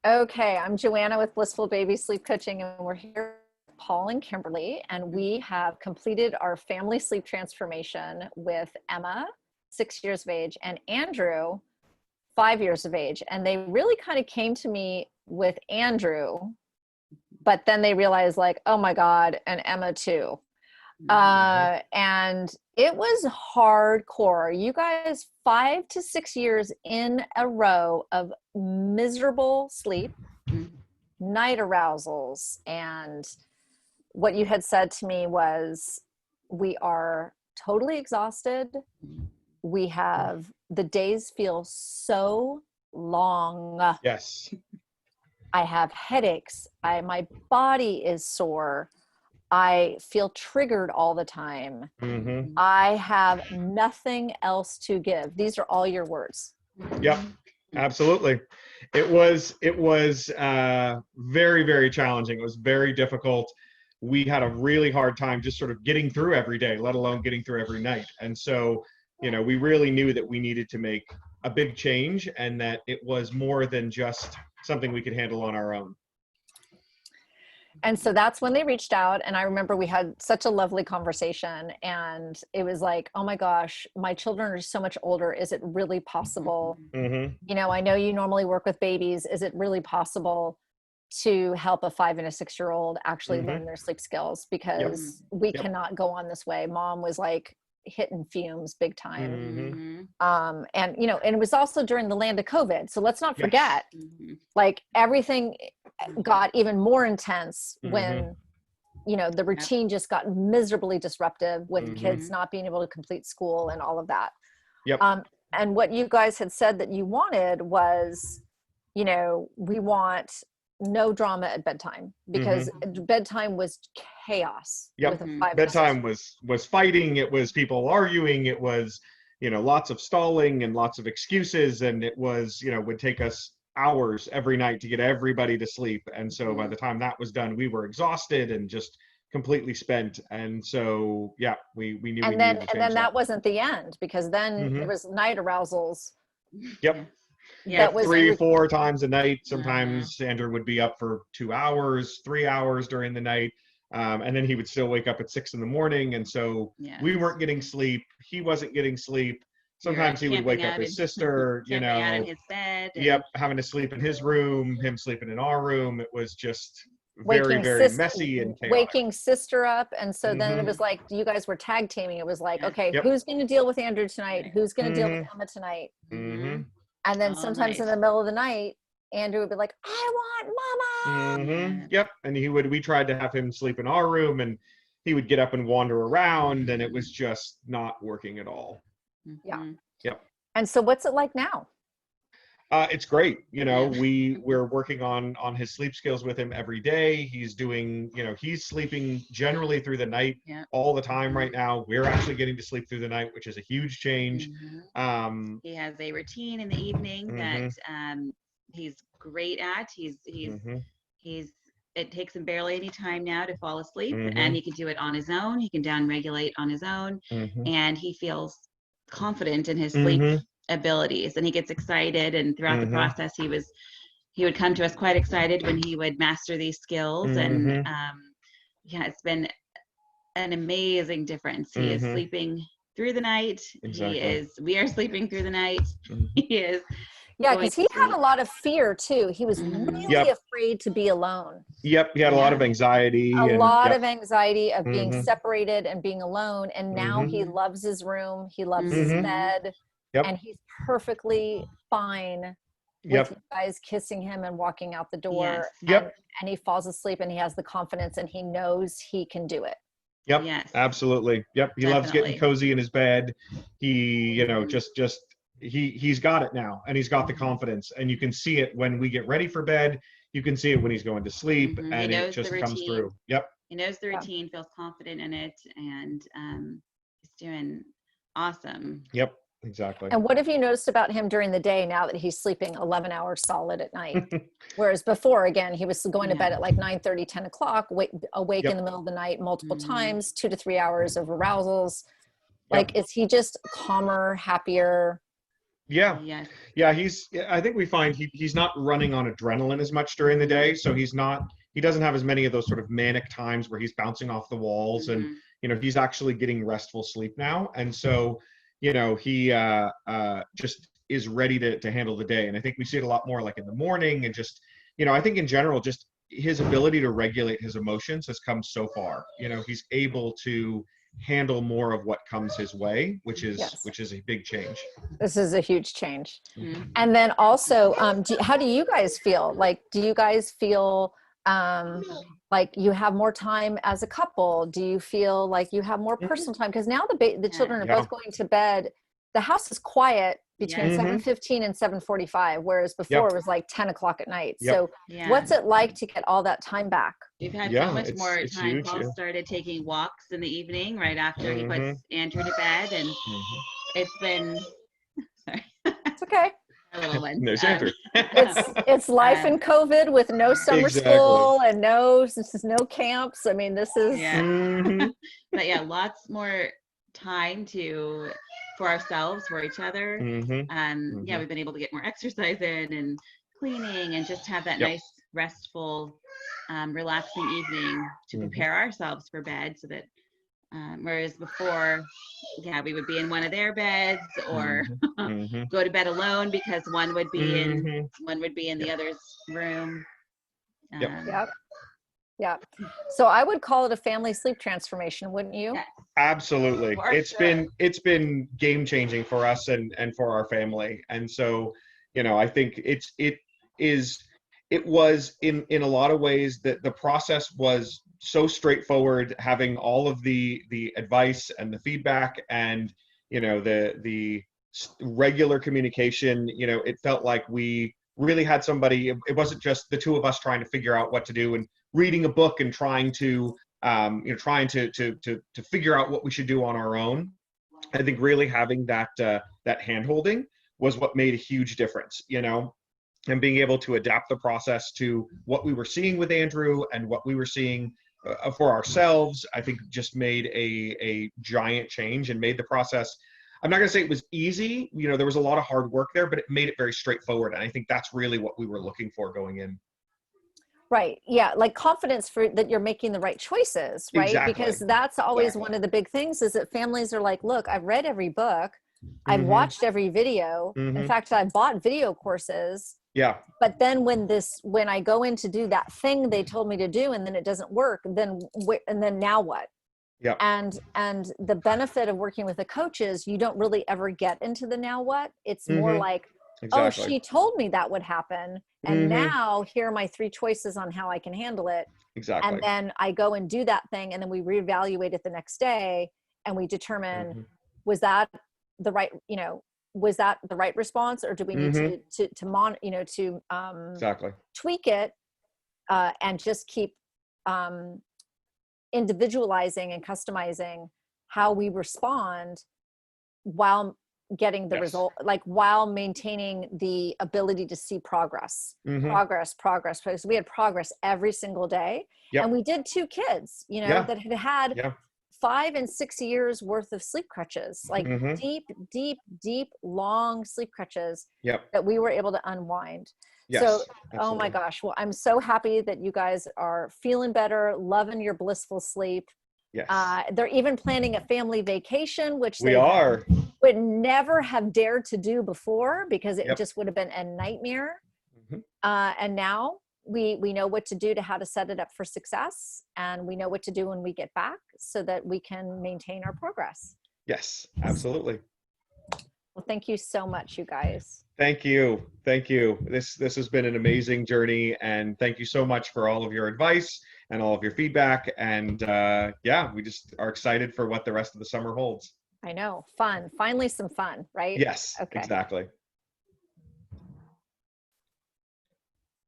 Okay, I'm Joanna with Blissful Baby Sleep Coaching, and we're here with Paul and Kimberly, and we have completed our family sleep transformation with Emma, 6 years of age, and Andrew, 5 years of age. And they really kind of came to me with Andrew, but then they realized, like, oh my God, and Emma too. And it was hardcore. You guys, 5 to 6 years in a row of miserable sleep, night arousals. And what you had said to me was, we are totally exhausted. We have, the days feel so long. Yes. I have headaches. My body is sore. I feel triggered all the time. Mm-hmm. I have nothing else to give. These are all your words. Yep, absolutely. It was very, very challenging. It was very difficult. We had a really hard time just sort of getting through every day, let alone getting through every night. And so, we really knew that we needed to make a big change, and that it was more than just something we could handle on our own. And so that's when they reached out, and I remember we had such a lovely conversation, and it was like, oh my gosh, my children are so much older. Is it really possible? Mm-hmm. I know you normally work with babies. Is it really possible to help a 5 and a 6 year old actually learn their sleep skills? Because we cannot go on this way. Mom was like hitting fumes big time. And it was also during the land of COVID. So let's not forget, like, everything got even more intense when, the routine just got miserably disruptive with kids not being able to complete school and all of that. And what you guys had said that you wanted was, we want no drama at bedtime, because bedtime was chaos. Bedtime was fighting. It was people arguing. It was, lots of stalling and lots of excuses. And it was, would take us hours every night to get everybody to sleep. And so by the time that was done, we were exhausted and just completely spent. And so, we knew we needed to change and then that wasn't the end, because then there was night arousals. Yeah, 3-4 times a night. Sometimes Andrew would be up for 2 hours, 3 hours during the night. And then he would still wake up at 6 a.m. And so we weren't getting sleep. He wasn't getting sleep. Sometimes he would wake up his sister, out in his bed. Having to sleep in his room, him sleeping in our room. It was just very, very messy and chaotic. Waking sister up. And so then it was like, you guys were tag teaming. It was like, okay, who's going to deal with Andrew tonight? Who's going to deal with Emma tonight? And then sometimes in the middle of the night, Andrew would be like, I want mama. And we tried to have him sleep in our room, and he would get up and wander around, and it was just not working at all. And so what's it like now? It's great. We're working on his sleep skills with him every day. He's doing, he's sleeping generally through the night all the time right now. We're actually getting to sleep through the night, which is a huge change. He has a routine in the evening that he's great at. It takes him barely any time now to fall asleep, and he can do it on his own. He can down regulate on his own, and he feels confident in his sleep abilities, and he gets excited. And throughout the process, he would come to us quite excited when he would master these skills. And it's been an amazing difference. He is sleeping through the night. We are sleeping through the night. He is because he had a lot of fear too. He was really afraid to be alone. He had a lot of anxiety. A lot of anxiety of being separated and being alone. And now he loves his room. He loves his bed. And he's perfectly fine with you guys kissing him and walking out the door. And he falls asleep, and he has the confidence, and he knows he can do it. Absolutely. He loves getting cozy in his bed. He, he's got it now, and he's got the confidence, and you can see it when we get ready for bed. You can see it when he's going to sleep, and it just comes through. He knows the routine, feels confident in it, and he's doing awesome. Exactly. And what have you noticed about him during the day now that he's sleeping 11 hours solid at night? Whereas before, again, he was going to bed at like 9:30, 10 o'clock, awake in the middle of the night multiple times, 2 to 3 hours of arousals. Like, is he just calmer, happier? Yeah. Yes. Yeah, I think we find he's not running on adrenaline as much during the day, so he doesn't have as many of those sort of manic times where he's bouncing off the walls, and he's actually getting restful sleep now, and so he just is ready to handle the day. And I think we see it a lot more like in the morning, and just I think in general, just his ability to regulate his emotions has come so far. He's able to handle more of what comes his way, which is a big change. This is a huge change. Mm-hmm. And then also, how do you guys feel? Like, do you guys feel like you have more time as a couple? Do you feel like you have more personal time? Because now the children are both going to bed. The house is quiet between 7:15 and 7:45, whereas before it was like 10 o'clock at night. So what's it like to get all that time back? We've had so much more time. Huge, Paul started taking walks in the evening right after he puts Andrew to bed, and it's been sorry. It's okay. A little one. There's Andrew. It's life in COVID with no summer school and no camps. I mean, this is but yeah, lots more time for ourselves, for each other. Yeah, we've been able to get more exercise in and cleaning, and just have that nice, restful, relaxing evening to prepare ourselves for bed, so that whereas before, we would be in one of their beds, or go to bed alone because one would be in the other's room. Yeah. So I would call it a family sleep transformation, wouldn't you? Yes. Absolutely. It's been game changing for us and for our family. And so, I think it was in a lot of ways that the process was so straightforward, having all of the advice and the feedback, and the regular communication. It felt like we really had somebody. It wasn't just the two of us trying to figure out what to do and reading a book and trying to figure out what we should do on our own. I think really having that hand holding was what made a huge difference, and being able to adapt the process to what we were seeing with Andrew and what we were seeing for ourselves, I think just made a giant change and made the process. I'm not going to say it was easy. There was a lot of hard work there, but it made it very straightforward. And I think that's really what we were looking for going in. Right. Yeah. Like confidence that you're making the right choices, right? Exactly. Because that's always one of the big things, is that families are like, look, I've read every book. I've watched every video. In fact, I've bought video courses. Yeah. But then when I go in to do that thing they told me to do, and then it doesn't work, then now what? Yeah. And the benefit of working with a coach is you don't really ever get into the now what. It's more like, oh, she told me that would happen. And now here are my 3 choices on how I can handle it. Exactly. And then I go and do that thing, and then we reevaluate it the next day, and we determine, was that the right, was that the right response, or do we need to tweak it, and just keep individualizing and customizing how we respond while getting the result, like while maintaining the ability to see progress, because we had progress every single day. And we did 2 kids, that had 5 and 6 years worth of sleep crutches, like deep, long sleep crutches that we were able to unwind. So, oh my gosh. Well, I'm so happy that you guys are feeling better, loving your blissful sleep. Yes. They're even planning a family vacation, which we would never have dared to do before, because it just would have been a nightmare. And now we know what to do, how to set it up for success, and we know what to do when we get back, so that we can maintain our progress. Yes, absolutely. Well, thank you so much, you guys. Thank you. This has been an amazing journey, and thank you so much for all of your advice and all of your feedback. And we just are excited for what the rest of the summer holds. I know. Fun. Finally some fun, right? Yes, exactly.